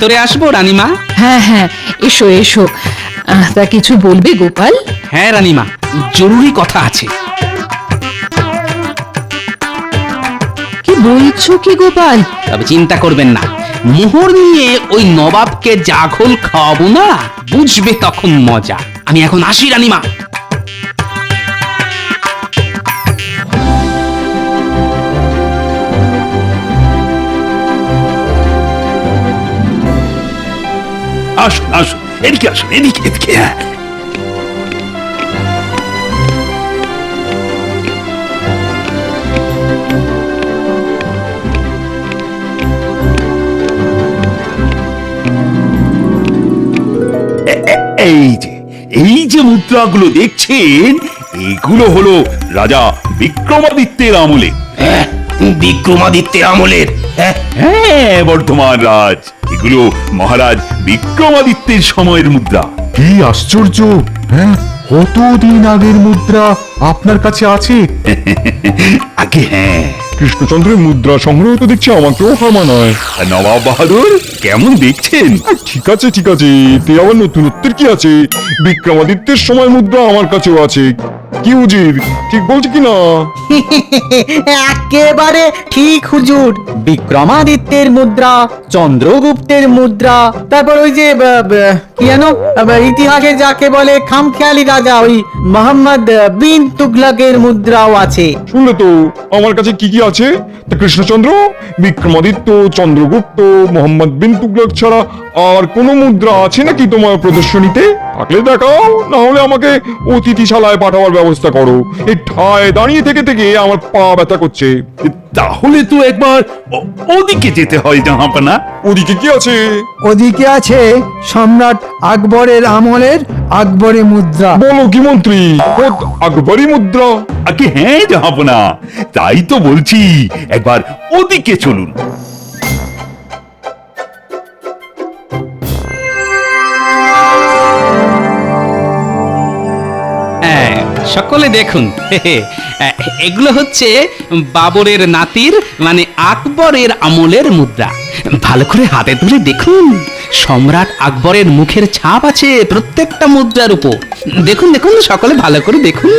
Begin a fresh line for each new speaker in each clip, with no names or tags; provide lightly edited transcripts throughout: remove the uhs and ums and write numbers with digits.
ভিতরে আসবো রানীমা?
হ্যাঁ হ্যাঁ, এসো এসো। তা কিছু বলবে গোপাল?
হ্যাঁ রানীমা, জরুরি কথা আছে।
কি বলছো কি গোপাল?
তবে চিন্তা করবেন না, মোহর নিয়ে ওই নবাবকে জাঘল খাওয়াবো না, বুঝবে তখন মজা। আমি এখন আসি রানীমা।
আসুন আসুন, এদিকে আসুন, এদিকে এদিকে। হ্যাঁ, এই যে মুদ্রাগুলো দেখছেন, এগুলো হলো রাজা বিক্রমাদিত্যের আমলে।
বিক্রমাদিত্যের আমলের?
হ্যাঁ বর্ধমান রাজ, এগুলো মহারাজ বিক্রমাদিত্যের সময়ের মুদ্রা।
কি আশ্চর্য! হ্যাঁ, কতদিন আগের মুদ্রা আপনার কাছে আছে?
আগে হ্যাঁ।
কৃষ্ণচন্দ্রের মুদ্রা সংগ্রহ তো দেখছি আমাকেও হার মানায়।
নবাব বাহাদুর কেমন দেখছেন?
ঠিক আছে ঠিক আছে, এতে আবার নতুনত্বের কি আছে? বিক্রমাদিত্যের সময় মুদ্রা আমার কাছেও আছে। কি উজির, ঠিক বলছি কি না?
একেবারে ঠিক হুজুর। বিক্রমাদিত্যের মুদ্রা, চন্দ্রগুপ্তের মুদ্রা, তারপর ওই যে কি জানো ইতিহাসে যাকে বলে খামখেয়ালি রাজা, ওই মোহাম্মদ বিন তুগলকের মুদ্রাও আছে।
শুনলে তো আমার কাছে কি কি আছে? তা কৃষ্ণচন্দ্র, বিক্রমাদিত্য, চন্দ্রগুপ্ত, মোহাম্মদ বিন তুগলক ছাড়া আর কোনো মুদ্রা আছে নাকি তোমার প্রদর্শনীতে? থাকলে দেখাও, না হলে আমাকে অতিথিশালায় পাঠাবার ব্যবস্থা করো। এই ঠায় দাঁড়িয়ে থেকে থেকে আমার পা ব্যথা করছে।
তাহলে তো একবার ওদিকে যেতে হয় জাহাপনা।
ওদিকে কি আছে?
ওদিকে আছে সম্রাট আকবরের আমলের আকবরী মুদ্রা।
বলো কি মন্ত্রী, খোদ আকবরী মুদ্রা?
আগে হ্যাঁ জাহাপনা, তাই তো বলছি, একবার ওদিকে চলুন।
হ্যাঁ, সকলে দেখুন, এগুলো হচ্ছে বাবরের নাতির মানে আকবরের আমলের মুদ্রা। ভালো করে হাতে ধরে দেখুন, সম্রাট আকবরের মুখের ছাপ আছে প্রত্যেকটা মুদ্রার উপর। দেখুন দেখুন, সকলে ভালো করে দেখুন।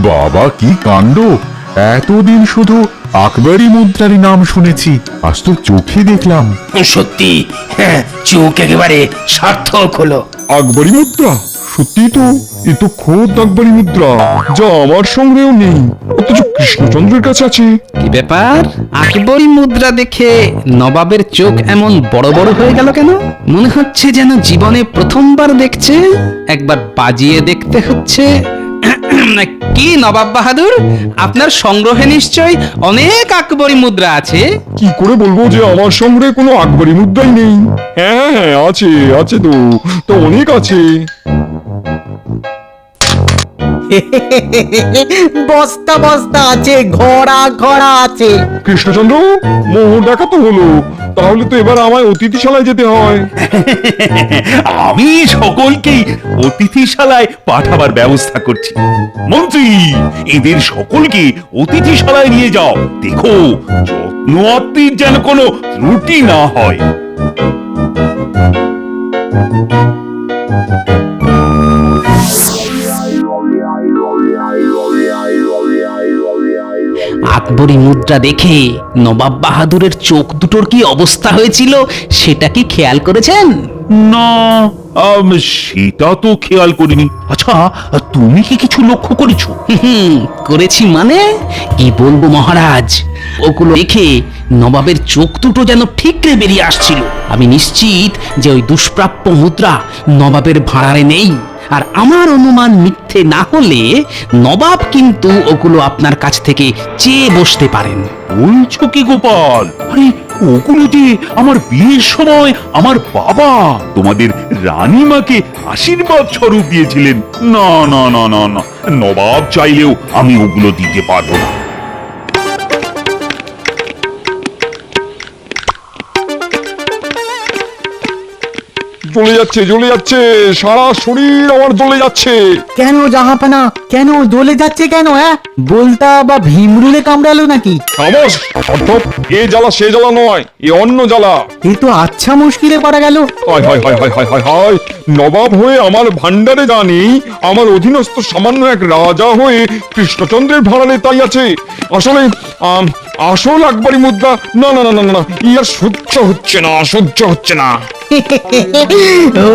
বাবা কি কাণ্ড! এতদিন শুধু আকবরী মুদ্রারই নাম শুনেছি, আজ তো চোখে দেখলাম।
সত্যি, হ্যাঁ, চোখ একেবারে সার্থক হলো।
আকবরী মুদ্রা? সত্যি তো, এ তো খোদ আকবরী মুদ্রা, যা আমার সঙ্গেও নেই, অথচ কৃষ্ণচন্দ্রের কাছে আছে।
কি ব্যাপার, আকবরী মুদ্রা দেখে নবাবের চোখ এমন বড় বড় হয়ে গেল কেন? মনে হচ্ছে যেন জীবনে প্রথমবার দেখছে। একবার বাজিয়ে দেখতে হচ্ছে। কি নবাব বাহাদুর, আপনার সংগ্রহে নিশ্চয় অনেক আকবরী মুদ্রা আছে?
কি করে বলবো যে আমার সংগ্রহে কোনো আকবরী মুদ্রাই নেই? হ্যাঁ হ্যাঁ, আছে আছে তো, তো অনেক আছে।
বস্তা বস্তা আছে, ঘোড়া ঘোড়া আছে।
কৃষ্ণচন্দ্র, মোহর দেখা তো হলো, তাহলে তো এবার আমায় অতিথিশালায় যেতে হয়।
আমি সকলকেই অতিথিশালায় পাঠাবার ব্যবস্থা করছি। মন্ত্রী, এদের সকলকে অতিথিশালায় নিয়ে যাও। দেখো, যত্ন আত্মীর যেন কোনো ত্রুটি না হয়।
আকবরী মুদ্রা দেখে নবাব বাহাদুরের চোখ দুটোর কি অবস্থা হয়েছিল সেটা কি খেয়াল করেছেন?
না, সেটা তো খেয়াল করিনি। আচ্ছা, তুমি কি কিছু লক্ষ্য করেছো?
করেছি মানে কি বলবো মহারাজ, ওগুলো দেখে নবাবের চোখ দুটো যেন ঠিকরে বেরিয়ে আসছিল। আমি নিশ্চিত যে ওই দুষ্প্রাপ্য মুদ্রা নবাবের ভাঁড়ারে নেই। আর আমার অনুমান মিথ্যে না হলে নবাব কিন্তু ওগুলো আপনার কাছ থেকে চেয়ে বসতে পারেন।
বলছো কি গোপাল? আরে ওগুলো যে আমার বিয়ের সময় আমার বাবা তোমাদের রানীমাকে আশীর্বাদ স্বরূপ দিয়েছিলেন। না না না না না, নবাব চাইলেও আমি ওগুলো দিতে পারবো না।
জ্বলে যাচ্ছে জ্বলে যাচ্ছে, সারা শরীর আমার জ্বলে যাচ্ছে।
কেন জাহাপানা, কেন জ্বলে যাচ্ছে কেন? বলতা বা ভীমরুলে কামড়ালো নাকি?
খামোশ! অর্থাৎ এ জ্বালা সে জ্বালা নয়, এ অন্য জ্বালা।
এ তো আচ্ছা মুশকিলে পড়া গেল।
হায় হায় হায় হায় হায় হায় হায়! নবাব হয়ে আমার ভান্ডারে জানি, আমার অধীনস্থ সামান্য এক রাজা হয়ে কৃষ্ণচন্দ্রের ভাড়ালে তাই আছে। আসলে আসল আকবরী মুদ্রা না না না না না, ইয়ার সহ্য হচ্ছে না, সহ্য হচ্ছে না।
ও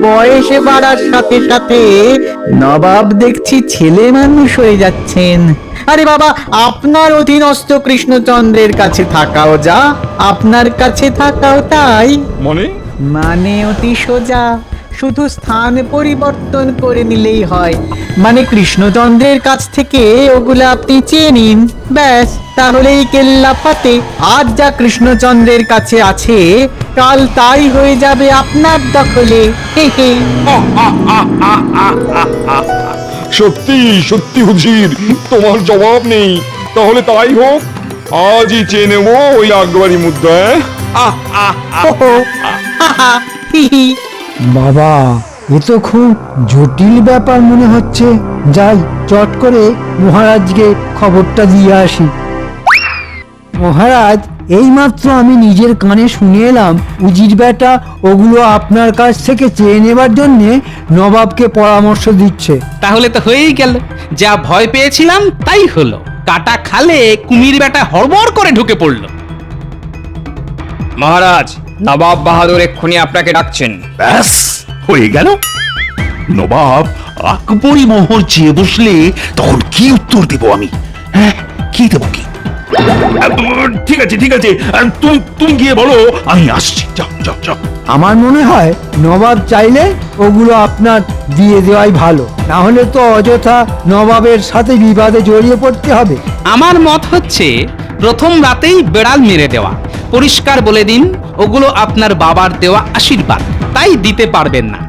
বয়সে বাড়ার সাথে সাথে নবাব দেখছি ছেলে মানুষ হয়ে যাচ্ছেন। আরে বাবা, আপনার অধীনস্থ কৃষ্ণচন্দ্রের কাছে থাকাও যা, আপনার কাছে থাকাও তাই। মানে অতি সোজা, শুধু স্থান পরিবর্তন করে নিলেই হয়। মানে কৃষ্ণচন্দ্রের কাছ থেকে ওগুলো আপনি চেয়ে নিন, ব্যাস, তাহলেই কেল্লা ফাতে। আজ যা কৃষ্ণচন্দ্রের কাছে আছে, কাল তাই হয়ে যাবে আপনার দখলে। হে হে।
সত্যি সত্যি হুজির, তোমার জবাব নেই। তাহলে তাই হোক, আজই চেয়ে নেব ওই আকবরী মুদ্রা।
ওহো, হা হা, হি হি।
বাবা, এ তো খুব জটিল ব্যাপার মনে হচ্ছে। যাই, চট করে মহারাজকে খবরটা দিয়ে আসি। মহারাজ, এইমাত্র আমি নিজের কানে শুনে এলাম উজির বেটা ওগুলো আপনার কাছ থেকে চেয়ে নেবার জন্য নবাবকে পরামর্শ দিচ্ছে।
তাহলে তো হয়েই গেল, যা ভয় পেয়েছিলাম তাই হলো। কাটা খালে কুমির বেটা হড়বড় করে ঢুকে পড়লো।
মহারাজ, নবাব বাহাদুর এক্ষুনি আপনাকে ডাকছেন।
ব্যাস হয়ে গেল। নবাব আকবরী মোহর চেয়ে বসলে তখন কি উত্তর দেব আমি? হ্যাঁ, কি দেব কি? ঠিক আছে ঠিক আছে, তুমি গিয়ে বলো আমি আসছি। যাও যাও যাও।
আমার মনে হয় নবাব চাইলে ওগুলো আপনার দিয়ে দেওয়াই ভালো, না হলে তো অযথা নবাবের সাথে বিবাদে জড়িয়ে পড়তে হবে।
আমার মত হচ্ছে প্রথম রাতেই বেড়াল মেরে দেওয়া। পরিষ্কার বলে দিন ওগুলো আপনার বাবার দেওয়া আশীর্বাদ, তাই দিতে পারবেন না।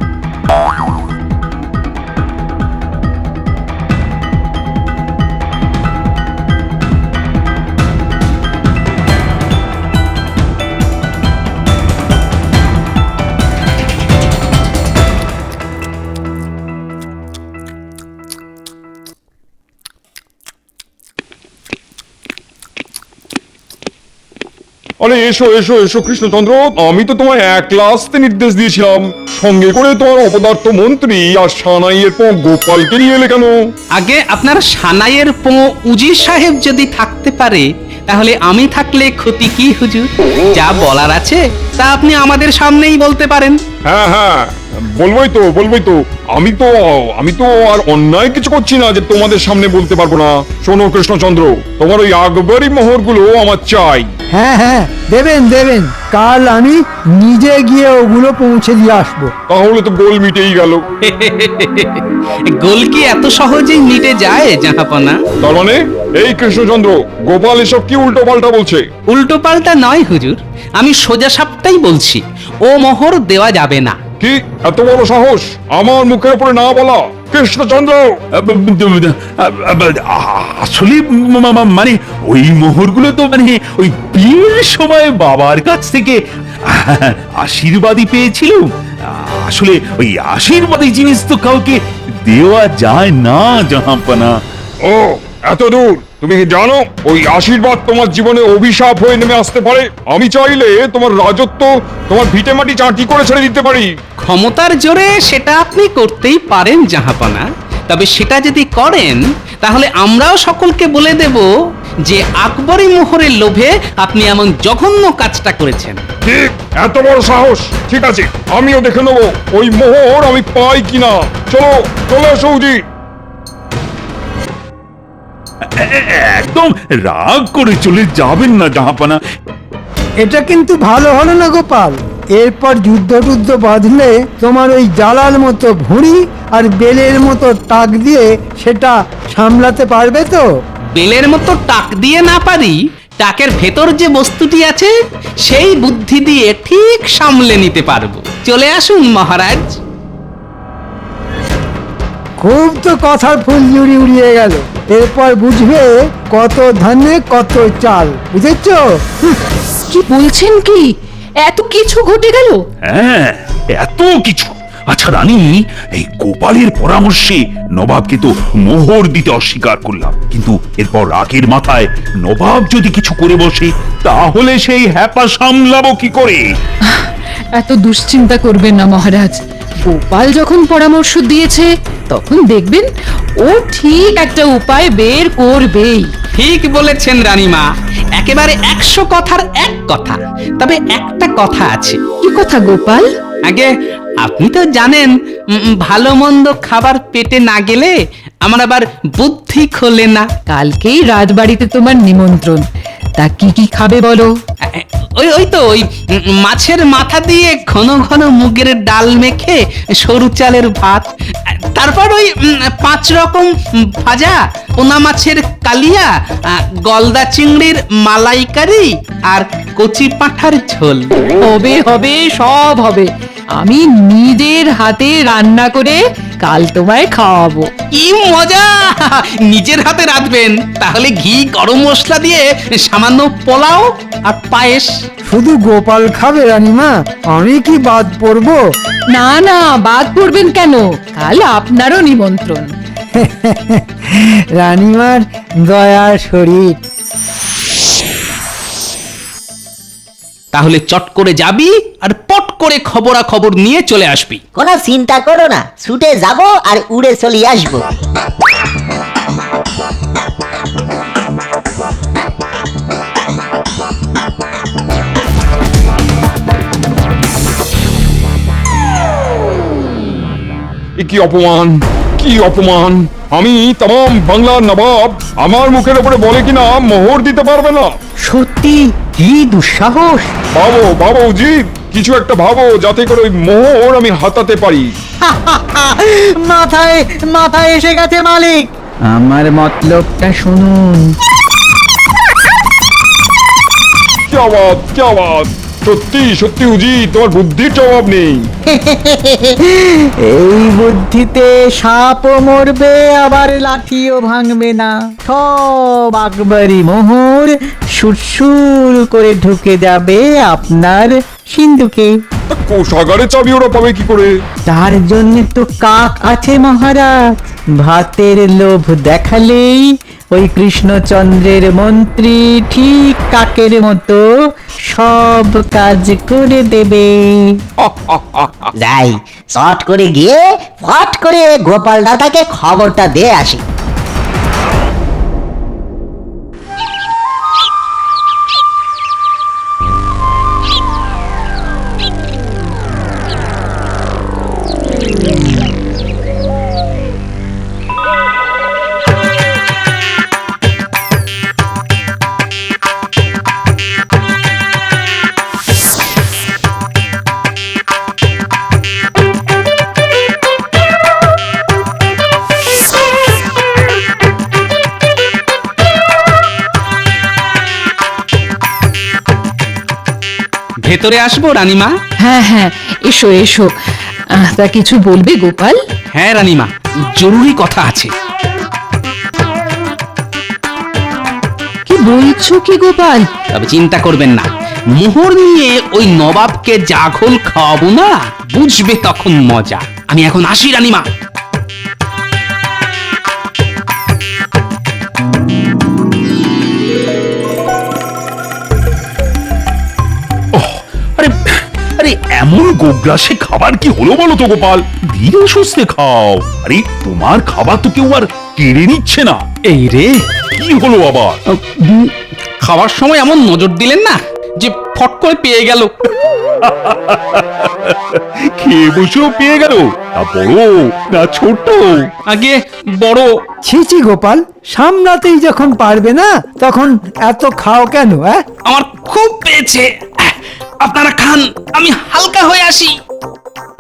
আরে এসো এসো এসো কৃষ্ণচন্দ্র, আমি তো তোমায় একলা আসতে নির্দেশ দিয়েছিলাম, সঙ্গে করে তোমার অপদার্থ মন্ত্রী আর সানাইয়ের পো গোপালকে নিয়ে এলে কেন?
আগে আপনার সানাইয়ের পো উজির সাহেব যদি থাকতে পারে, তাহলে আমি থাকলে ক্ষতি কি হুজুর? যা বলার আছে তা আপনি আমাদের সামনেই বলতে পারেন।
হ্যাঁ হ্যাঁ, বলবোই তো বলবোই তো। আমি তো আর অন্যায় কিছু করছি না যে তোমাদের সামনে বলতে পারবো না। শোনো কৃষ্ণচন্দ্র, তোমার ওই আকবরী মোহরগুলো আমার চাই।
হ্যাঁ হ্যাঁ, দেবেন দেবেন, কাল আমি নিজে গিয়ে ওগুলো পৌঁছে দিয়ে আসবো।
তাহলে তো গোল মিটেই গেল।
গোল কি এত সহজেই মিটে যায় জাহাপনা?
তার মানে এই কৃষ্ণচন্দ্র, গোপাল এসব কি উল্টো পাল্টা বলছে?
উল্টো পাল্টা নয় হুজুর, আমি সোজা সাপটাই বলছি। ও মোহর দেওয়া যাবে না।
কি এত বড় সাহস আমার মুখের উপরে না বলা? কৃষ্ণচন্দ্র,
আসলে মানে ওই মোহরগুলো তো মানে ওই বিয়ের সময় বাবার কাছ থেকে আশীর্বাদই পেয়েছিল। আসলে ওই আশীর্বাদী জিনিস তো কাউকে দেওয়া যায় না জাহাপনা।
ও এত দূর? তুমি কি জানো ওই আশীর্বাদ তোমার জীবনে অভিশাপ হয়ে নেমে আসতে পারে? আমি চাইলে তোমার রাজত্ব, তোমার ভিটে মাটি চাঁটি করে ছেড়ে দিতে পারি।
ক্ষমতার জোরে সেটা আপনি করতেই পারেন জাহাপনা, তবে সেটা যদি করেন তাহলে আমরাও সকলকে বলে দেব যে আকবরী মোহরের লোভে আপনি এমন জঘন্য কাজটা করেছেন।
ঠিক, এত বড় সাহস? ঠিক আছে, আমিও দেখে নেবো ওই মোহর আমি পাই কিনা। চলো চলো সৌজি।
একদম রাগ করে চলে যাবেন না জাহাপনা।
এটা কিন্তু ভালো হলো না গোপাল। এরপর যুদ্ধ বাঁধলে তোমার ওই জালার মতো ভুঁড়ি আর বেলের মতো টাক দিয়ে সেটা সামলাতে পারবে তো?
বেলের মতো টাক দিয়ে না পারি, টাকের ভেতর যে বস্তুটি আছে সেই বুদ্ধি দিয়ে ঠিক সামলে নিতে পারবো। চলে আসুন মহারাজ।
খুব তো কথার ফুলঝুরি উড়িয়ে গেল। এরপর বুঝবে কত ধানে কত চাল, বুঝেছ?
কি বলছেন কি? এত কিছু ঘটে গেল?
হ্যাঁ, এত কিছু আচ্ছা রানী, এই গোপালের পরামর্শে নবাবকে তো মোহর দিতে অস্বীকার করলাম, কিন্তু এরপর রাগের মাথায় নবাব যদি কিছু করে বসে, তাহলে সেই হ্যাপা সামলাবো কি করে?
এত দুশ্চিন্তা করবেন না মহারাজ। গোপাল যখন পরামর্শ দিয়েছে তখন দেখবেন ও ঠিক একটা উপায় বের করবেই।
ঠিক বলেছেন রানীমা, একেবারে 100 কথার এক কথা। তবে একটা কথা আছে।
কি কথা গোপাল?
আগে আপনি তো জানেন, ভালো মন্দ খাবার পেটে না গেলে আমার আবার বুদ্ধি খোলে না।
কালকেই রাজবাড়িতে তোমার নিমন্ত্রণ, তা কি কি খাবে বলো?
ওই মাছের মাথা দিয়ে ঘন ঘন মুগের ডাল মেখে সরু চালের ভাত, তারপর ওই 5 রকম ভাজা, পোনা মাছের কালিয়া, গলদা চিংড়ির মালাইকারি আর কচি পাঁঠার ঝোল।
হবে হবে, সব হবে। আমি নিজের হাতে রান্না করে কাল তোমায় খাওয়াবো।
কি মজা! নিজের হাতে রাঁধবেন? তাহলে ঘি গরম মশলা দিয়ে সামান্য পোলাও আর পায়েস।
শুধু গোপাল খাবে রানীমা, আমি কি বাদ পড়বো?
না না, বাদ পড়বেন কেন? কাল আপনারও নিমন্ত্রণ।
রানীমার দয়ার শরীর।
তাহলে চট করে যাবি আর পট করে খবরাখবর নিয়ে চলে আসবি।
কোনো চিন্তা করো না, ছুটে যাব আর উড়ে চলে আসবো।
এ কি অপমান, কি অপমান! আমি তাম বাংলার নবাব, আমার মুখের উপরে বলে কিনা মোহর দিতে পারবে না।
সত্যি কি দুঃসাহস!
ভাবো ভাবো উজির, কিছু একটা ভাবো যাতে করে ওই মোহর আমি হাতাতে পারি।
মাথায় মাথায় এসে গেছে মালিক, আমার মতলবটা শুনুন।
কি আওয়াজ, কি আওয়াজ! সত্যি সত্যি উজির, তোমার বুদ্ধির জবাব নেই।
এই বুদ্ধিতে সাপও মরবে, আবার লাঠিও ভাঙবে না। সব আকবরী মোহর সুরসুর করে ঢুকে যাবে আপনার সিন্ধুকে।
কোষাগারে চাবি ওরা পাবে কি করে?
তার জন্য তো কাক আছে মহারাজ। ভাতের লোভ দেখালেই ওই কৃষ্ণচন্দ্রের মন্ত্রী ঠিক কাকের মতো সব কাজ করে দেবে।
যাই, চট করে গিয়ে ফট করে গোপাল দাদাকে খবরটা দিয়ে আসি।
ভেতরে আসবো রানীমা?
হ্যাঁ হ্যাঁ, এসো এসো। তা কিছু বলবে গোপাল?
হ্যাঁ রানীমা, জরুরি কথা আছে।
কি বলছো কি গোপাল?
তবে চিন্তা করবেন না, মোহর নিয়ে ওই নবাবকে জাঘল খাওয়াবো না, বুঝবে তখন মজা। আমি এখন আসি রানীমা।
আরে আরে, এমন গোগ্রাসে খাবার কি হলো বলো তো গোপাল? ধীরে সুস্থে খাও। আরে তোমার খাবার তো কেউ আর কেড়ে নিচ্ছে না।
এই রে,
কি হলো আবার?
খাওয়ার সময় এমন নজর দিলেন না যে ফট করে পেয়ে গেল।
খেয়ে বসেও পেয়ে গেল? তা বড় না ছোট?
আগে বড়।
ছি ছি গোপাল, সামলাতেই যখন পারবে না তখন এত খাও কেন?
আমার খুব পেয়েছে। আপনারা খান, আমি হালকা হয়ে আসি।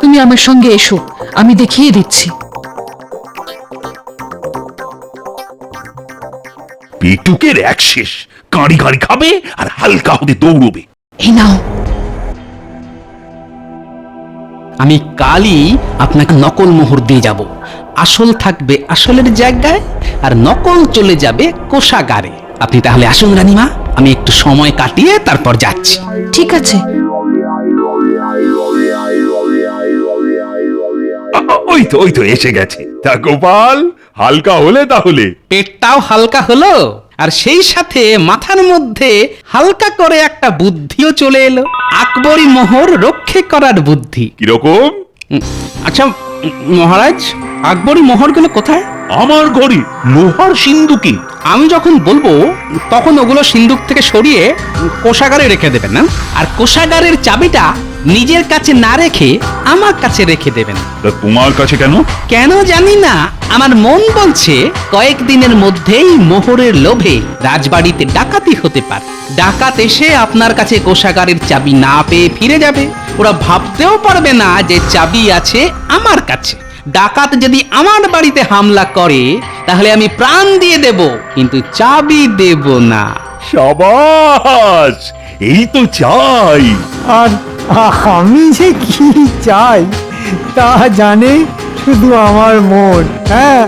তুমি আমার সঙ্গে এসো, আমি দেখিয়ে দিচ্ছি।
পেটুকের এক শেষ, কাঁড়ি কাঁড়ি খাবে আর হালকা হতে দৌড়বে।
এই নাও।
আমি কালই আপনাকে নকল মোহর দিয়ে যাব। আসল থাকবে আসলের জায়গায়, আর নকল চলে যাবে কোষাগারে। আপনি তাহলে আসুন রানীমা, আমি একটু সময় কাটিয়ে তারপর যাচ্ছি।
ঠিক আছে।
ওই তো এসে গেছে। তা গোপাল, হালকা হলে তাহলে?
পেটটাও হালকা হলো, আর সেই সাথে মাথার মধ্যে হালকা করে একটা বুদ্ধিও চলে এলো, আকবরী মোহর রক্ষে করার বুদ্ধি।
কিরকম?
আচ্ছা মহারাজ, আকবরী মোহরগুলো কোথায়?
আমার ঘরে লোহার সিন্ধুকে।
আমি যখন বলবো তখন ওগুলো সিন্ধুক থেকে সরিয়ে কোষাগারে রেখে দেবেন না, আর কোষাগারের চাবিটা নিজের কাছে না রেখে আমার কাছে রেখে দেবেন।
তা তোমার কাছে কেন?
কেন জানি না, আমার মন বলছে কয়েকদিনের মধ্যেই মোহরের লোভে রাজবাড়িতে ডাকাতি হতে পারে। ডাকাত এসে আপনার কাছে কোষাগারের চাবি না পেয়ে ফিরে যাবে। ওরা ভাবতেও পারবে না যে চাবি আছে আমার কাছে। ডাকাত যদি আমার বাড়িতে হামলা করে তাহলে আমি প্রাণ দিয়ে দেব, কিন্তু চাবি দেব না।
সাবাস, এই তো চাই।
আর আমি যে কি চাই তা জানে শুধু আমার মন। হ্যাঁ,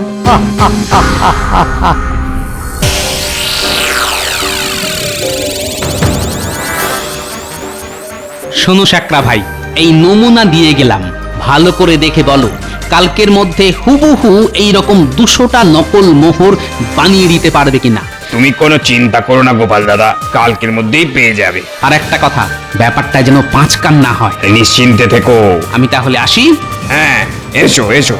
শোনো শাকরা ভাই, এই নমুনা দিয়ে গেলাম, ভালো করে দেখে বলো কালকের মধ্যে হুবহু এইরকম 200টা নকল মোহর বানিয়ে দিতে পারবে কিনা।
তুমি কোনো চিন্তা করো না গোপাল দাদা, কালকের মধ্যেই পেয়ে যাবে।
আর একটা কথা, ব্যাপারটা যেন 5 কান না হয়।
নিশ্চিন্তে থেকো।
আমি তাহলে আসি।
হ্যাঁ, এসো এসো।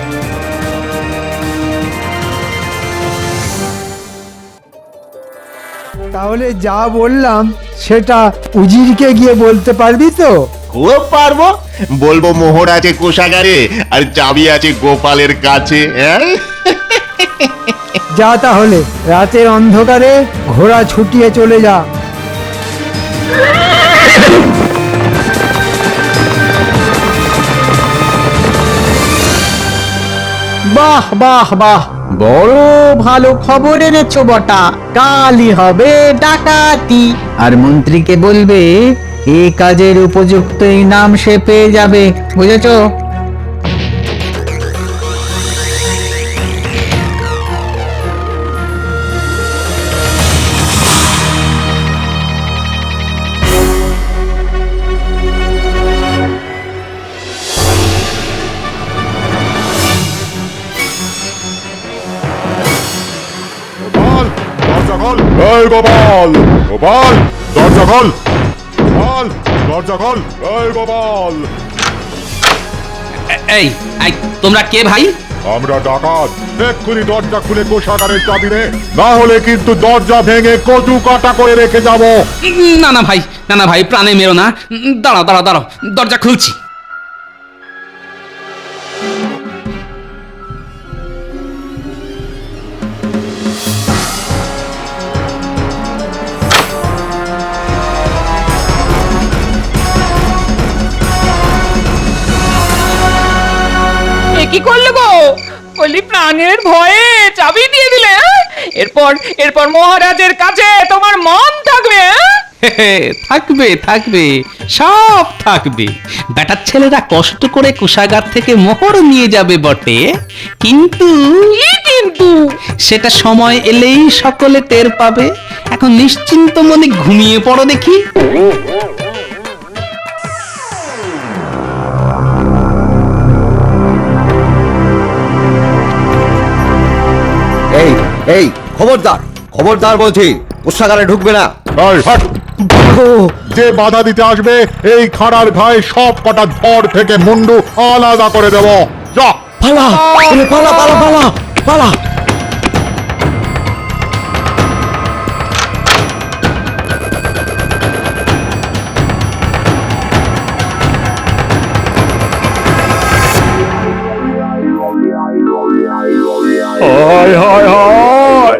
তাহলে যা বললাম সেটা উজিরকে গিয়ে বলতে পারবি তো?
খুব পারবো, বলবো মোহর আছে কোষাগারে আর চাবি আছে গোপালের কাছে। হ্যাঁ,
যা তাহলে, রাতের অন্ধকারে ঘোড়া ছুটিয়ে চলে যা।
বাহ বাহ বাহ, বড় ভালো খবর এনেছো বটা। কালই হবে ডাকাতি, আর মন্ত্রীকে বলবে এই কাজের উপযুক্ত ইনাম সে পেয়ে যাবে, বুঝেছো?
গোপাল, দরজা খোল। এই গোপাল, গোপাল, দরজা খোল। গোপাল, দরজা খোল। এই গোপাল।
এই এই, তোমরা কে ভাই?
আমরা ডাকাত, এক্ষুনি দরজা খুলে কোষাগারের চাবি নে, না হলে কিন্তু দরজা ভেঙে কচু কাটা করে রেখে যাব।
না না ভাই, না না ভাই, প্রাণে মেরো না। দাঁড়াও দাঁড়াও দাঁড়াও, দরজা খুলছি।
কি করলে গো? বলি প্রাণের ভয়ে চাবি দিয়ে দিলে? এরপর এরপর মহারাজের কাছে তোমার মান থাকবে?
থাকবে থাকবে, সব থাকবে। বেটার ছেলেরা কষ্ট করে কোষাগার থেকে মোহর নিয়ে যাবে বটে, কিন্তু সেটা সময় এলেই সকলে টের পাবে। এখন নিশ্চিন্ত মনে ঘুমিয়ে পড়ো দেখি।
এই এই খবরদার, খবরদার বলছি, কোষাগারে ঢুকবে না।
এই, হাট। যে বাধা দিতে আসবে এই খাড়ার ঘায়ে সব কটা ধর থেকে মুন্ডু আলাদা করে দেব। যা,
পালা, পালা পালা পালা পালা।
হায় হায় হায়,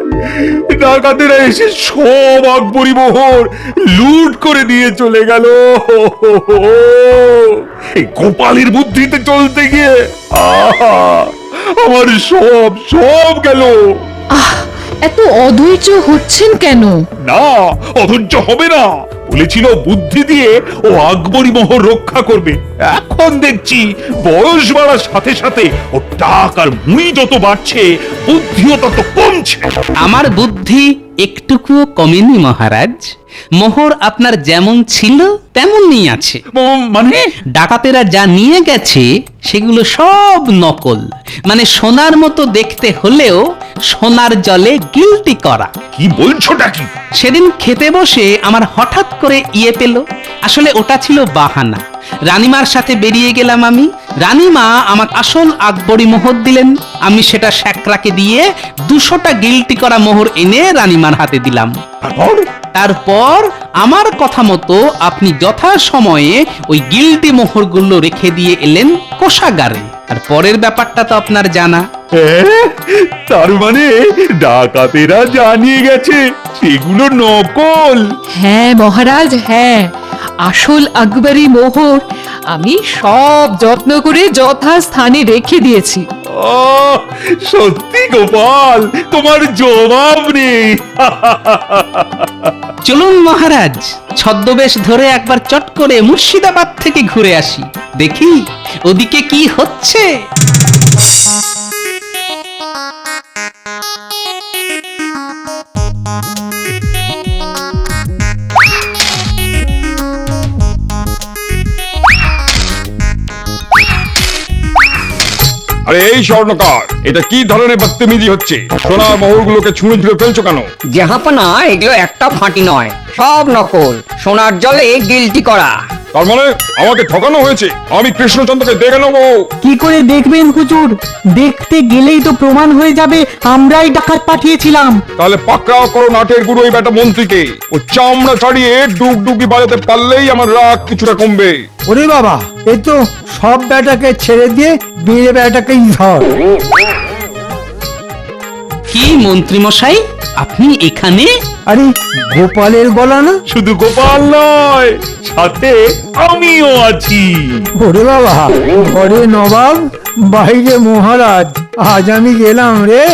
ডাকাতেরা এসে সব আকবরী মোহর লুট করে দিয়ে চলে গেল। এই গোপালের বুদ্ধিতে চলতে গিয়ে আহা, আমার সব সব গেল।
এত অধৈর্য হচ্ছেন কেন?
না, অধৈর্য হবে না। বলেছিল বুদ্ধি দিয়ে ও আকবরী মোহর রক্ষা করবে। এখন দেখছি বয়স বাড়ার সাথে সাথে ও টাক আর মুই যত বাড়ছে বুদ্ধিও তত কমছে।
আমার বুদ্ধি একটুকুও কমেনি মহারাজ। মোহর আপনার যেমন ছিল তেমনই আছে।
মানে
ডাকাতেরা যা নিয়ে গেছে সেগুলো সব নকল, মানে সোনার মতো দেখতে হলেও সোনার জলে গিলটি করা।
কি বলছোটা কি?
সেদিন খেতে বসে আমার হঠাৎ করে ইয়ে পেল, আসলে ওটা ছিল বাহানা। রানীমার সাথে বেরিয়ে গেলাম আমি, রানীমা আমাকে আসল আকবরী মোহর দিলেন, আমি সেটা শ্যাকরাকে দিয়ে 200টা গিলটি করা মোহর এনে রানীমার হাতে দিলাম। তারপর আমার কথা মতো আপনি যথা সময়ে ওই গিলটি মোহরগুলো রেখে দিয়ে এলেন কোষাগারে। আর পরের ব্যাপারটা তো আপনার জানা।
তার মানে ডাকাতেরা জানিয়ে গেছে সেগুলো নকল।
হ্যাঁ মহারাজ, হ্যাঁ, আসল আকবরী মোহর আমি সব যত্ন করে যথাস্থানে রেখে দিয়েছি।
আহ, সত্যি গোপাল, তোমার জবাব নেই।
চলুন মহারাজ, ছদ্মবেশ ধরে একবার চট করে মুর্শিদাবাদ থেকে ঘুরে আসি, দেখি ওদিকে কি হচ্ছে।
আরে এই স্বর্ণকার, এটা কি ধরনের বদতমিজি হচ্ছে? সোনার মোহরগুলোকে ছুঁড়ে ছুঁড়ে ফেলছো কেন?
জাহাপনা, এগুলো একটা ফাঁটি নয়, সব নকল, সোনার জলে গিলটি করা।
তার মানে আমাকে ঠকানো হয়েছে? আমি কৃষ্ণচন্দ্রকে দেখে নেবো।
কি করে দেখবেন হুজুর? দেখতে গেলেই তো প্রমাণ হয়ে যাবে আমরাই ডাকাত পাঠিয়েছিলাম।
তাহলে পাকড়াও করো নাটের গুরু ওই বেটা মন্ত্রীকে। ও চামড়া ছাড়িয়ে ডুগডুগি বাজাতে পারলেই আমার রাগ কিছুটা কমবে।
ওরে বাবা, এ তো সব বেটাকে ছেড়ে দিয়ে বিয়ে বেটাকেই ধর।
কি মন্ত্রী মশাই, আপনি এখানে?
আরে গোপালের গলা না?
শুধু গোপাল নয়, সাথে আমিও আছি।
ওরে বাবা, ঘরে নবাব বাইরে মহারাজ, আজ আমি গেলাম রে।